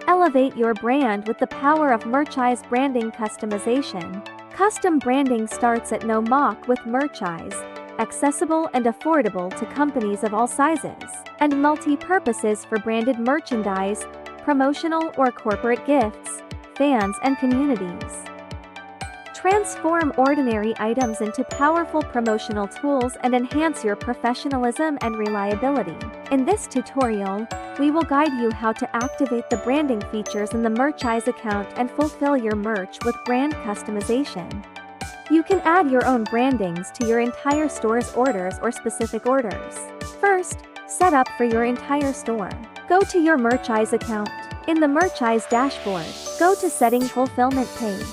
Elevate your brand with the power of Merchize branding customization. Custom branding starts at no mock with Merchize, accessible and affordable to companies of all sizes, and multi-purposes for branded merchandise, promotional or corporate gifts, fans and communities. Transform ordinary items into powerful promotional tools and enhance your professionalism and reliability. In this tutorial, we will guide you how to activate the branding features in the Merchize account and fulfill your merch with brand customization. You can add your own brandings to your entire store's orders or specific orders. First, set up for your entire store. Go to your Merchize account. In the Merchize dashboard, go to Setting Fulfillment page.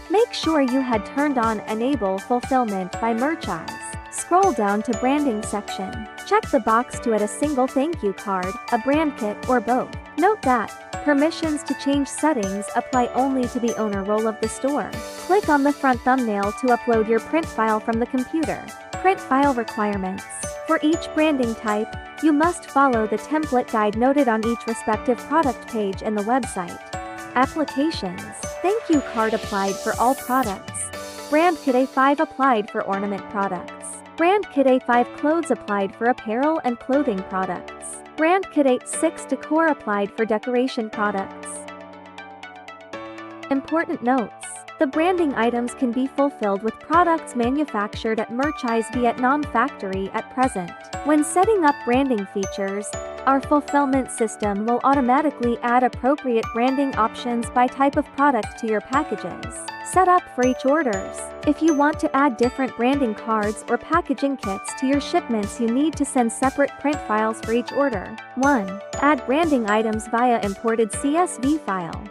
Make sure you had turned on Enable Fulfillment by Merchize. Scroll down to Branding section. Check the box to add a single thank you card, a brand kit, or both. Note that permissions to change settings apply only to the owner role of the store. Click on the front thumbnail to upload your print file from the computer. Print file requirements. For each branding type, you must follow the template guide noted on each respective product page in the website. Applications. Thank you card applied for all products. Brand Kit A5 applied for ornament products. Brand Kit A5 clothes applied for apparel and clothing products. Brand Kit A6 decor applied for decoration products. Important notes. The branding items can be fulfilled with products manufactured at Merchize Vietnam factory at present. When setting up branding features, our fulfillment system will automatically add appropriate branding options by type of product to your packages. Set up for each orders. If you want to add different branding cards or packaging kits to your shipments, you need to send separate print files for each order. 1. Add branding items via imported CSV file.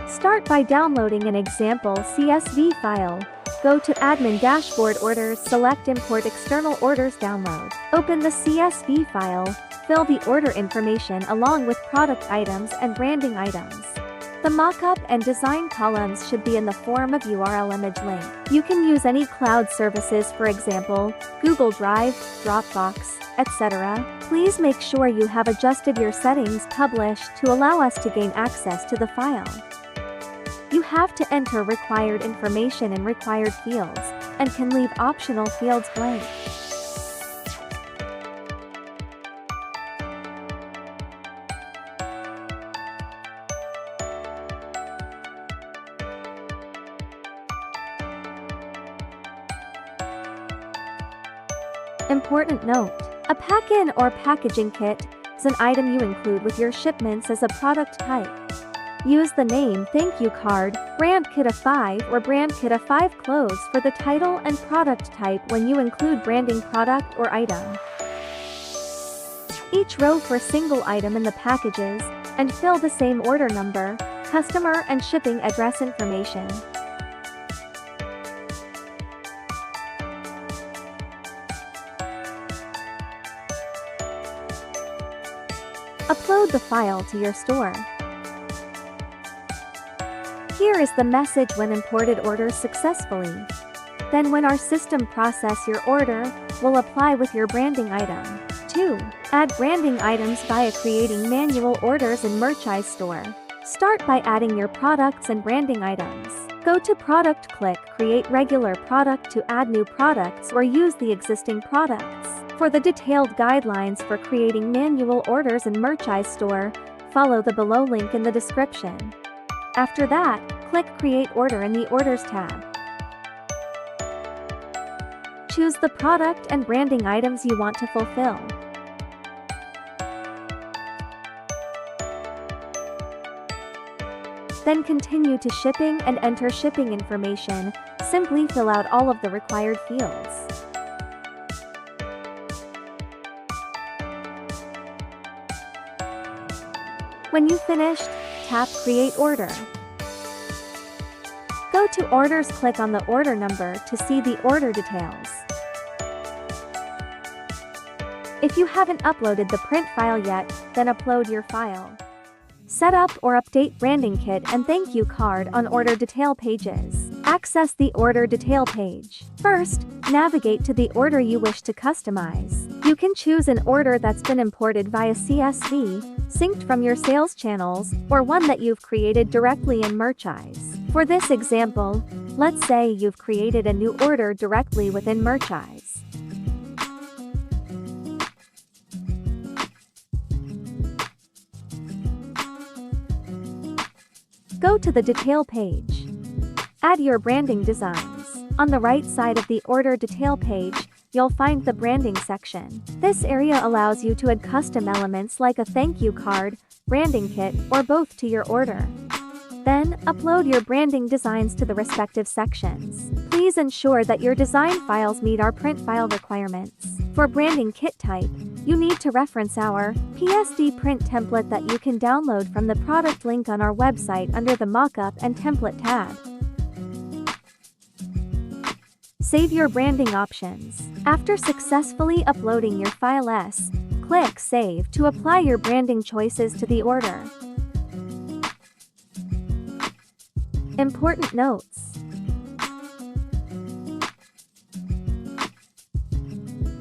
Start by downloading an example CSV file. Go to Admin Dashboard Orders, select Import External Orders Download. Open the CSV file, fill the order information along with product items and branding items. The mockup and design columns should be in the form of URL image link. You can use any cloud services, for example, Google Drive, Dropbox, etc. Please make sure you have adjusted your settings published to allow us to gain access to the file. You have to enter required information in required fields, and can leave optional fields blank. Important note: a pack-in or packaging kit is an item you include with your shipments as a product type. Use the name Thank You Card, Brand Kit A5 or Brand Kit A5 Clothes for the title and product type when you include branding product or item. Each row for single item in the packages, and fill the same order number, customer and shipping address information. Upload the file to your store. Here is the message when imported orders successfully. Then when our system process your order, we'll apply with your branding item. 2. Add branding items via creating manual orders in Merchize store. Start by adding your products and branding items. Go to Product, click Create Regular Product to add new products or use the existing products. For the detailed guidelines for creating manual orders in Merchize store, follow the below link in the description. After that, click Create Order in the Orders tab. Choose the product and branding items you want to fulfill. Then continue to shipping and enter shipping information. Simply fill out all of the required fields. When you finished, tap Create Order. Go to Orders, click on the order number to see the order details. If you haven't uploaded the print file yet, then upload your file. Set up or update branding kit and thank you card on order detail pages. Access the order detail page. First, navigate to the order you wish to customize. You can choose an order that's been imported via CSV, synced from your sales channels, or one that you've created directly in Merchise. For this example, let's say you've created a new order directly within Merchise. Go to the Detail page. Add your branding designs. On the right side of the Order Detail page, you'll find the Branding section. This area allows you to add custom elements like a thank you card, branding kit, or both to your order. Then, upload your branding designs to the respective sections. Please ensure that your design files meet our print file requirements. For branding kit type, you need to reference our PSD print template that you can download from the product link on our website under the Mockup and Template tab. Save your branding options. After successfully uploading your file click Save to apply your branding choices to the order. Important notes.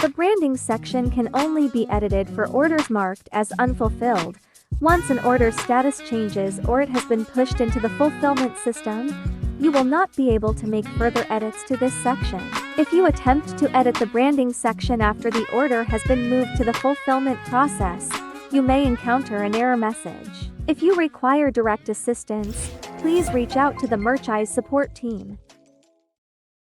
The branding section can only be edited for orders marked as unfulfilled. Once an order's status changes or it has been pushed into the fulfillment system, you will not be able to make further edits to this section. If you attempt to edit the branding section after the order has been moved to the fulfillment process, you may encounter an error message. If you require direct assistance, please reach out to the Merchise support team.